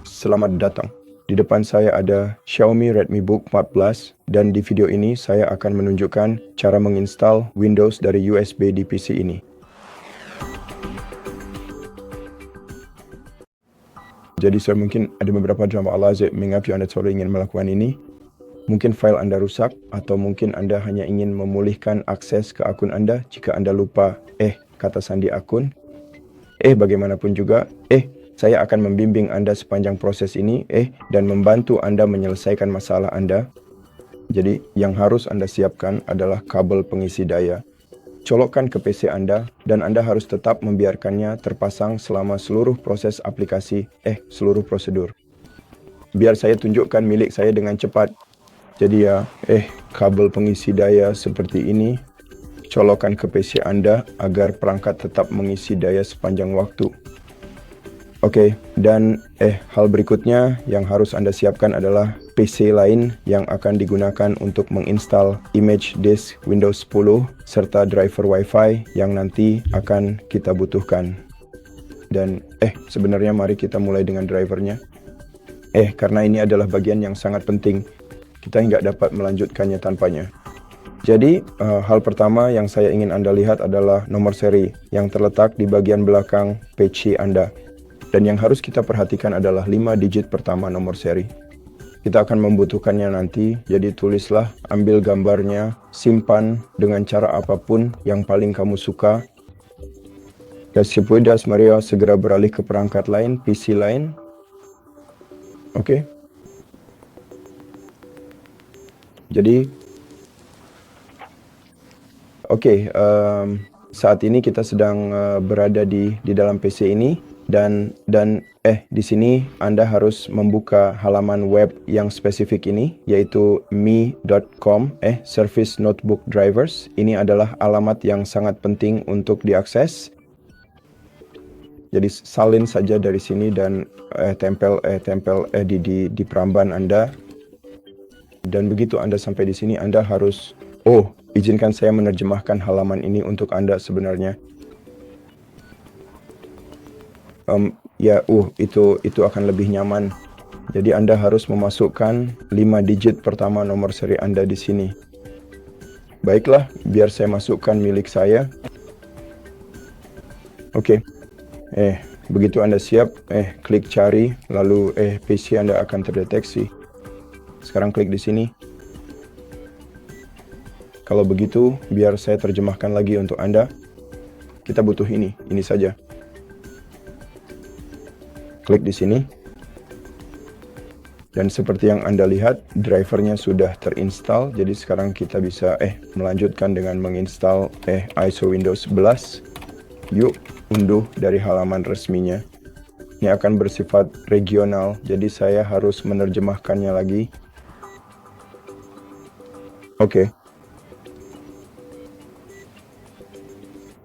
Selamat datang. Di depan saya ada Xiaomi Redmi Book 14 dan di video ini saya akan menunjukkan cara menginstal Windows dari USB di PC ini. Jadi mungkin ada beberapa drama Al-Azhar mengapa Anda selalu ingin melakukan ini. Mungkin file Anda rusak atau mungkin Anda hanya ingin memulihkan akses ke akun Anda jika Anda lupa kata sandi akun. Bagaimanapun juga, saya akan membimbing Anda sepanjang proses ini, dan membantu Anda menyelesaikan masalah Anda. Jadi, yang harus Anda siapkan adalah kabel pengisi daya. Colokkan ke PC Anda, dan Anda harus tetap membiarkannya terpasang selama seluruh proses aplikasi, seluruh prosedur. Biar saya tunjukkan milik saya dengan cepat. Jadi kabel pengisi daya seperti ini. Colokkan ke PC Anda agar perangkat tetap mengisi daya sepanjang waktu. Oke, dan hal berikutnya yang harus Anda siapkan adalah PC lain yang akan digunakan untuk menginstal image disk Windows 10 serta driver Wi-Fi yang nanti akan kita butuhkan. Dan sebenarnya mari kita mulai dengan drivernya. Karena ini adalah bagian yang sangat penting, kita nggak dapat melanjutkannya tanpanya. Jadi, hal pertama yang saya ingin Anda lihat adalah nomor seri yang terletak di bagian belakang PC Anda. Dan yang harus kita perhatikan adalah 5 digit pertama nomor seri. Kita akan membutuhkannya nanti, jadi tulislah, ambil gambarnya, simpan dengan cara apapun yang paling kamu suka. Dan sepudas Maria segera beralih ke perangkat lain, PC lain. Oke. Jadi, saat ini kita sedang berada di dalam PC ini. Dan di sini Anda harus membuka halaman web yang spesifik ini, yaitu me.com Service Notebook Drivers. Ini adalah alamat yang sangat penting untuk diakses. Jadi salin saja dari sini dan tempel di peramban Anda. Dan begitu Anda sampai di sini, Anda harus izinkan saya menerjemahkan halaman ini untuk Anda sebenarnya. Itu akan lebih nyaman. Jadi Anda harus memasukkan 5 digit pertama nomor seri Anda di sini. Baiklah, biar saya masukkan milik saya. Oke. Begitu Anda siap, klik cari, lalu PC Anda akan terdeteksi. Sekarang klik di sini. Kalau begitu, biar saya terjemahkan lagi untuk Anda. Kita butuh ini saja. Klik di sini. Dan seperti yang Anda lihat, drivernya sudah terinstall. Jadi sekarang kita bisa melanjutkan dengan menginstal ISO Windows 11. Yuk, unduh dari halaman resminya. Ini akan bersifat regional, jadi saya harus menerjemahkannya lagi. Oke.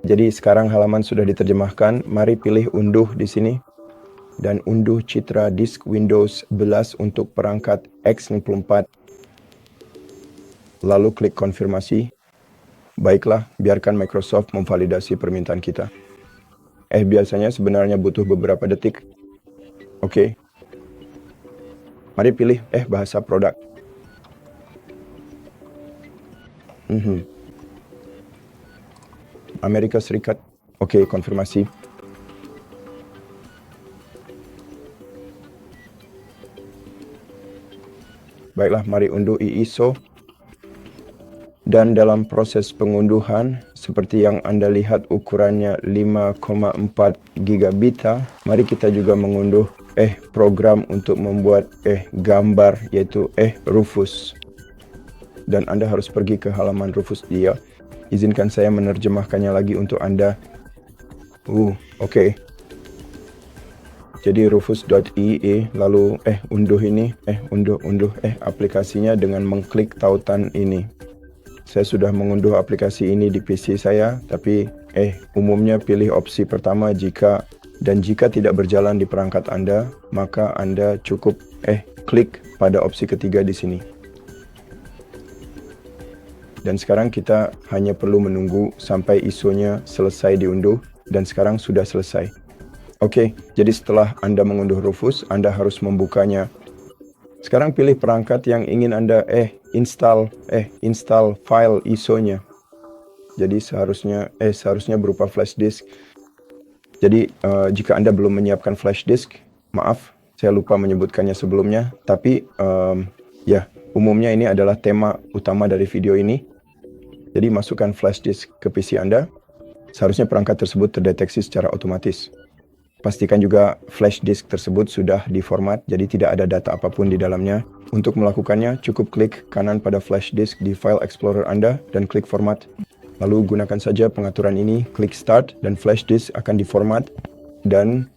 Jadi sekarang halaman sudah diterjemahkan. Mari pilih unduh di sini. Dan unduh citra disk Windows 11 untuk perangkat X64. Lalu klik konfirmasi. Baiklah, biarkan Microsoft memvalidasi permintaan kita. Biasanya sebenarnya butuh beberapa detik. Oke. Mari pilih bahasa produk. Amerika Serikat. Oke, konfirmasi. Baiklah, mari unduh ISO. Dan dalam proses pengunduhan, seperti yang Anda lihat ukurannya 5,4 gigabit, mari kita juga mengunduh program untuk membuat gambar, yaitu Rufus. Dan Anda harus pergi ke halaman Rufus dia. Izinkan saya menerjemahkannya lagi untuk Anda. Oke. Jadi rufus.ie, lalu unduh ini, unduh aplikasinya dengan mengklik tautan ini. Saya sudah mengunduh aplikasi ini di PC saya, tapi umumnya pilih opsi pertama jika tidak berjalan di perangkat Anda, maka Anda cukup klik pada opsi ketiga di sini. Dan sekarang kita hanya perlu menunggu sampai ISO-nya selesai diunduh, dan sekarang sudah selesai. Oke, jadi setelah Anda mengunduh Rufus, Anda harus membukanya. Sekarang pilih perangkat yang ingin Anda install file ISO-nya. Jadi seharusnya berupa flash disk. Jadi jika Anda belum menyiapkan flash disk, maaf, saya lupa menyebutkannya sebelumnya, tapi ya, umumnya ini adalah tema utama dari video ini. Jadi masukkan flash disk ke PC Anda. Seharusnya perangkat tersebut terdeteksi secara otomatis. Pastikan juga flash disk tersebut sudah diformat, jadi tidak ada data apapun di dalamnya. Untuk melakukannya, cukup klik kanan pada flash disk di file explorer Anda dan klik format. Lalu gunakan saja pengaturan ini, klik start dan flash disk akan diformat. Dan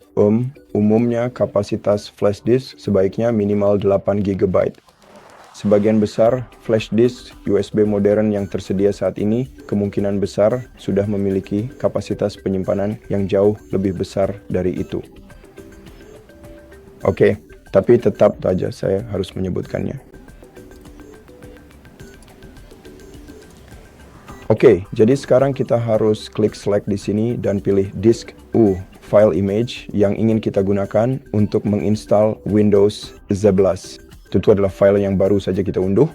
umumnya kapasitas flash disk sebaiknya minimal 8 GB. Sebagian besar flash disk USB modern yang tersedia saat ini kemungkinan besar sudah memiliki kapasitas penyimpanan yang jauh lebih besar dari itu. Oke, tapi tetap saja saya harus menyebutkannya. Oke, jadi sekarang kita harus klik select di sini dan pilih disk file image yang ingin kita gunakan untuk menginstal Windows 11. Itu adalah file yang baru saja kita unduh.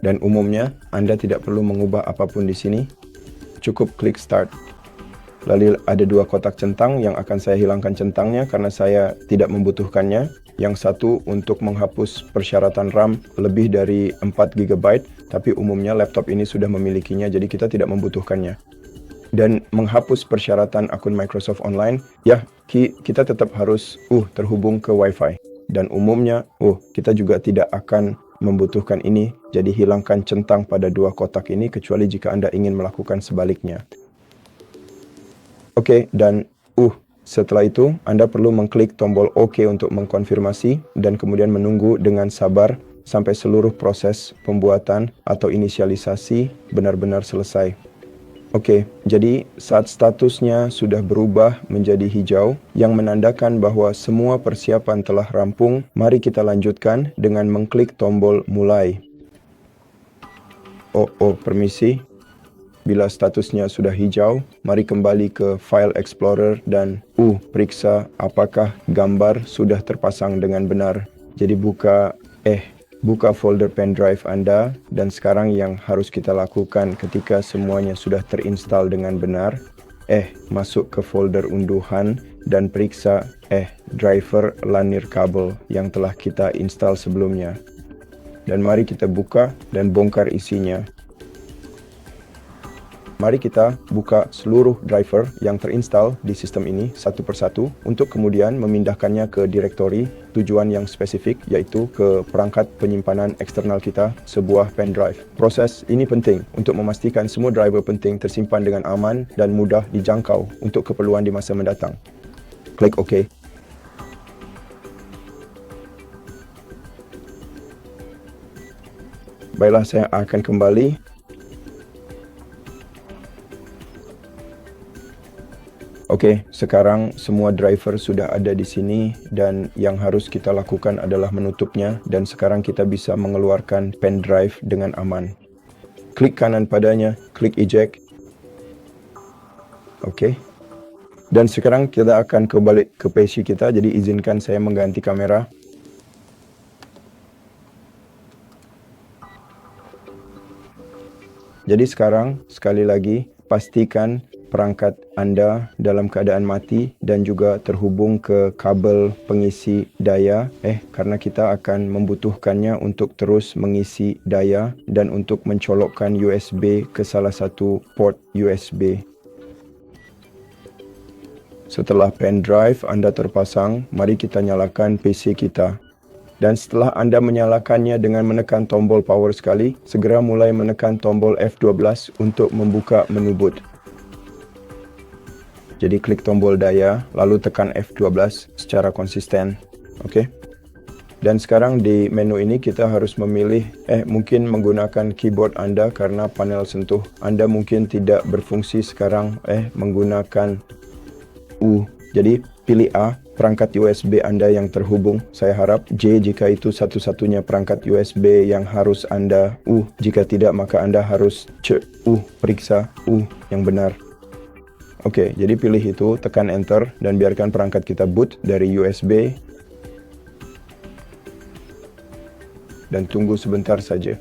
Dan umumnya Anda tidak perlu mengubah apapun di sini. Cukup klik start. Lalu ada dua kotak centang yang akan saya hilangkan centangnya karena saya tidak membutuhkannya. Yang satu untuk menghapus persyaratan RAM lebih dari 4 GB, tapi umumnya laptop ini sudah memilikinya, jadi kita tidak membutuhkannya. Dan menghapus persyaratan akun Microsoft Online, ya kita tetap harus terhubung ke Wi-Fi. Dan umumnya, kita juga tidak akan membutuhkan ini, jadi hilangkan centang pada dua kotak ini, kecuali jika Anda ingin melakukan sebaliknya. Oke, dan setelah itu, Anda perlu mengklik tombol OK untuk mengkonfirmasi, dan kemudian menunggu dengan sabar sampai seluruh proses pembuatan atau inisialisasi benar-benar selesai. Oke, jadi saat statusnya sudah berubah menjadi hijau, yang menandakan bahwa semua persiapan telah rampung, mari kita lanjutkan dengan mengklik tombol mulai. Permisi. Bila statusnya sudah hijau, mari kembali ke File Explorer dan periksa apakah gambar sudah terpasang dengan benar. Jadi buka folder pendrive Anda, dan sekarang yang harus kita lakukan ketika semuanya sudah terinstall dengan benar, masuk ke folder unduhan dan periksa driver LAN nirkabel yang telah kita install sebelumnya. Dan mari kita buka dan bongkar isinya. Mari kita buka seluruh driver yang terinstall di sistem ini satu persatu untuk kemudian memindahkannya ke direktori tujuan yang spesifik, yaitu ke perangkat penyimpanan eksternal kita, sebuah pendrive. Proses ini penting untuk memastikan semua driver penting tersimpan dengan aman dan mudah dijangkau untuk keperluan di masa mendatang. Klik OK. Baiklah, saya akan kembali. Oke, sekarang semua driver sudah ada di sini dan yang harus kita lakukan adalah menutupnya, dan sekarang kita bisa mengeluarkan pendrive dengan aman. Klik kanan padanya, klik eject. Oke. Dan sekarang kita akan kembali ke PC kita, jadi izinkan saya mengganti kamera. Jadi sekarang, sekali lagi, pastikan perangkat Anda dalam keadaan mati dan juga terhubung ke kabel pengisi daya, karena kita akan membutuhkannya untuk terus mengisi daya dan untuk mencolokkan USB ke salah satu port USB. Setelah pendrive Anda terpasang, mari kita nyalakan PC kita. Dan setelah Anda menyalakannya dengan menekan tombol power sekali, segera mulai menekan tombol F12 untuk membuka menu boot. Jadi klik tombol daya, lalu tekan F12 secara konsisten. Oke. Dan sekarang di menu ini kita harus memilih, mungkin menggunakan keyboard Anda karena panel sentuh Anda mungkin tidak berfungsi sekarang, menggunakan Jadi pilih A, perangkat USB Anda yang terhubung. Saya harap J jika itu satu-satunya perangkat USB yang harus Anda, jika tidak maka Anda harus periksa yang benar. Oke, jadi pilih itu, tekan enter, dan biarkan perangkat kita boot dari USB. Dan tunggu sebentar saja.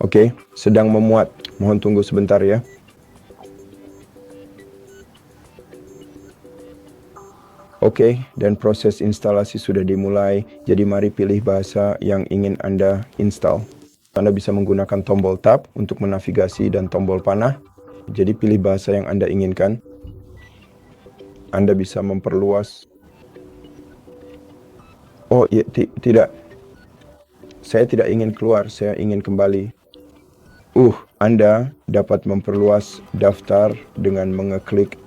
Oke, sedang memuat. Mohon tunggu sebentar ya. Oke, dan proses instalasi sudah dimulai. Jadi mari pilih bahasa yang ingin Anda install. Anda bisa menggunakan tombol tab untuk menavigasi dan tombol panah. Jadi pilih bahasa yang Anda inginkan. Anda bisa memperluas. Oh, iya, tidak. Saya tidak ingin keluar, saya ingin kembali. Anda dapat memperluas daftar dengan mengeklik.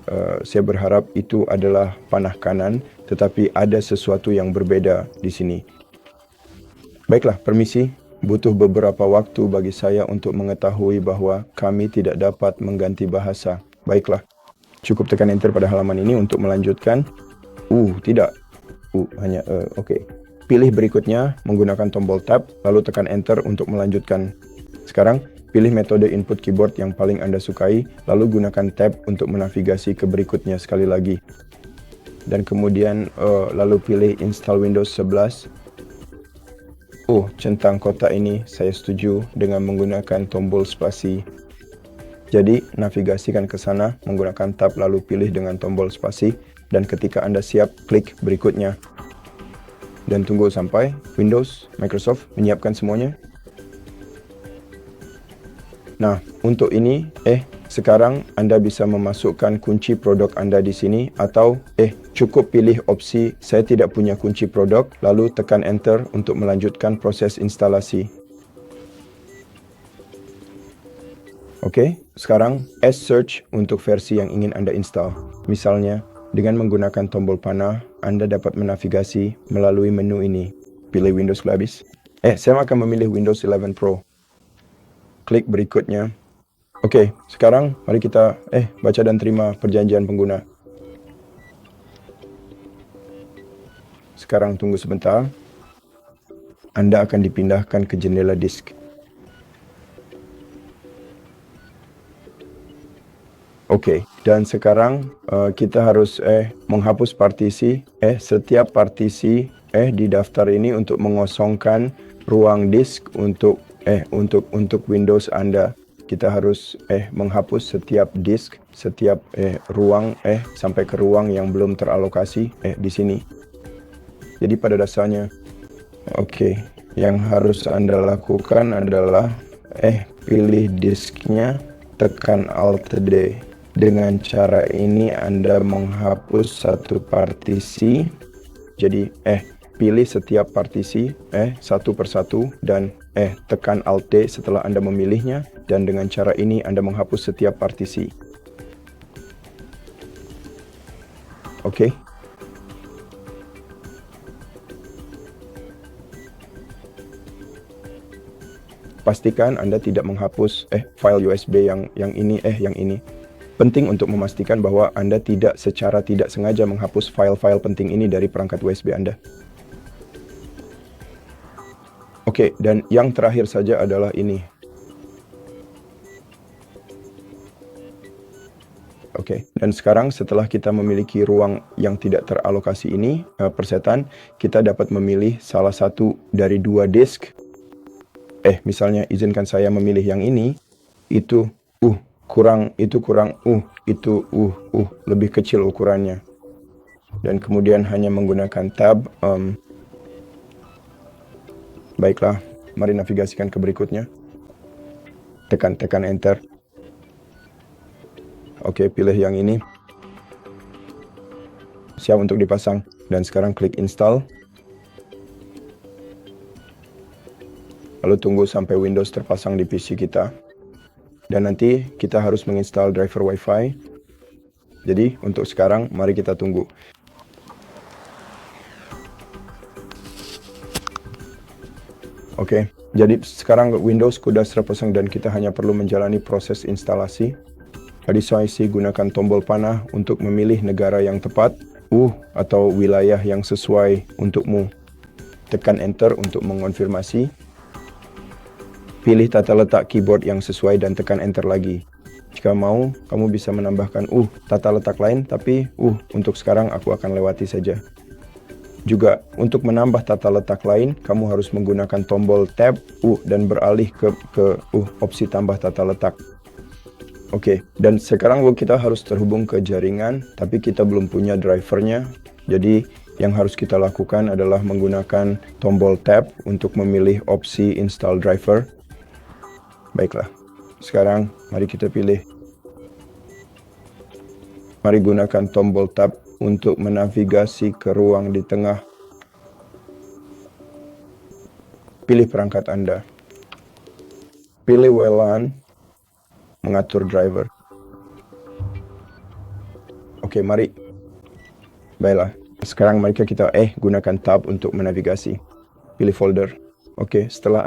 Saya berharap itu adalah panah kanan, tetapi ada sesuatu yang berbeda di sini. Baiklah, permisi. Butuh beberapa waktu bagi saya untuk mengetahui bahwa kami tidak dapat mengganti bahasa. Baiklah, cukup tekan enter pada halaman ini untuk melanjutkan. Tidak. Oke. Pilih berikutnya menggunakan tombol tab, lalu tekan enter untuk melanjutkan. Sekarang, pilih metode input keyboard yang paling Anda sukai, lalu gunakan tab untuk menavigasi ke berikutnya sekali lagi. Dan kemudian, lalu pilih install Windows 11. Centang kotak ini saya setuju dengan menggunakan tombol spasi. Jadi, navigasikan ke sana menggunakan tab lalu pilih dengan tombol spasi, dan ketika Anda siap, klik berikutnya. Dan tunggu sampai Windows, Microsoft menyiapkan semuanya. Nah, untuk ini, sekarang Anda bisa memasukkan kunci produk Anda di sini, atau cukup pilih opsi saya tidak punya kunci produk, lalu tekan enter untuk melanjutkan proses instalasi. Oke, sekarang search untuk versi yang ingin Anda install. Misalnya, dengan menggunakan tombol panah, Anda dapat menavigasi melalui menu ini. Pilih Windows habis. Saya akan memilih Windows 11 Pro. Klik berikutnya. Oke, sekarang mari kita baca dan terima perjanjian pengguna. Sekarang tunggu sebentar. Anda akan dipindahkan ke jendela disk. Oke, dan sekarang kita harus menghapus partisi. Setiap partisi di daftar ini untuk mengosongkan ruang disk untuk Windows Anda. Kita harus menghapus setiap disk, setiap ruang sampai ke ruang yang belum teralokasi di sini. Jadi pada dasarnya, yang harus Anda lakukan adalah pilih disknya, tekan Alt D. Dengan cara ini Anda menghapus satu partisi. Jadi pilih setiap partisi satu persatu dan tekan Alt D setelah Anda memilihnya, dan dengan cara ini Anda menghapus setiap partisi. Oke. Pastikan Anda tidak menghapus file USB yang ini. Penting untuk memastikan bahwa Anda tidak secara tidak sengaja menghapus file-file penting ini dari perangkat USB Anda. Oke, dan yang terakhir saja adalah ini. Oke, dan sekarang setelah kita memiliki ruang yang tidak teralokasi ini, persetan, kita dapat memilih salah satu dari dua disk. Misalnya izinkan saya memilih yang ini, itu lebih kecil ukurannya. Dan kemudian hanya menggunakan tab. Baiklah, mari navigasikan ke berikutnya. Tekan enter. Oke, pilih yang ini. Siap untuk dipasang. Dan sekarang klik install. Lalu tunggu sampai Windows terpasang di PC kita. Dan nanti kita harus menginstal driver Wi-Fi. Jadi untuk sekarang mari kita tunggu. Oke, jadi sekarang Windows sudah terpasang dan kita hanya perlu menjalani proses instalasi. Tadi saya gunakan tombol panah untuk memilih negara yang tepat, atau wilayah yang sesuai untukmu. Tekan enter untuk mengonfirmasi. pilih tata letak keyboard yang sesuai dan tekan enter lagi. Jika mau, kamu bisa menambahkan tata letak lain, tapi untuk sekarang aku akan lewati saja. Juga, untuk menambah tata letak lain, kamu harus menggunakan tombol tab dan beralih ke opsi tambah tata letak. Oke, dan sekarang kita harus terhubung ke jaringan, tapi kita belum punya drivernya. Jadi, yang harus kita lakukan adalah menggunakan tombol tab untuk memilih opsi install driver. Baiklah, sekarang mari kita pilih. Mari gunakan tombol tab untuk menavigasi ke ruang di tengah. Pilih perangkat Anda. Pilih WLAN, mengatur driver. Oke, mari. Baiklah, sekarang mari kita gunakan tab untuk menavigasi. Pilih folder. Oke, setelah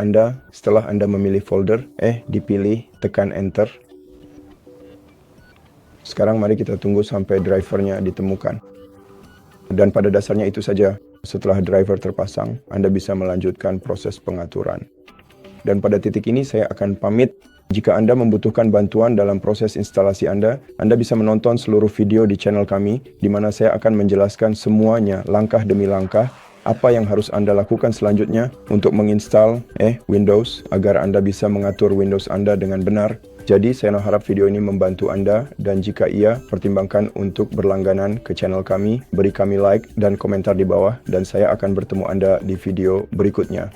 Anda memilih folder, dipilih, tekan enter. Sekarang mari kita tunggu sampai drivernya ditemukan. Dan pada dasarnya itu saja. Setelah driver terpasang, Anda bisa melanjutkan proses pengaturan. Dan pada titik ini saya akan pamit. Jika Anda membutuhkan bantuan dalam proses instalasi Anda bisa menonton seluruh video di channel kami, di mana saya akan menjelaskan semuanya langkah demi langkah, apa yang harus Anda lakukan selanjutnya untuk menginstal Windows agar Anda bisa mengatur Windows Anda dengan benar. Jadi saya harap video ini membantu Anda, dan jika iya, pertimbangkan untuk berlangganan ke channel kami, beri kami like dan komentar di bawah, dan saya akan bertemu Anda di video berikutnya.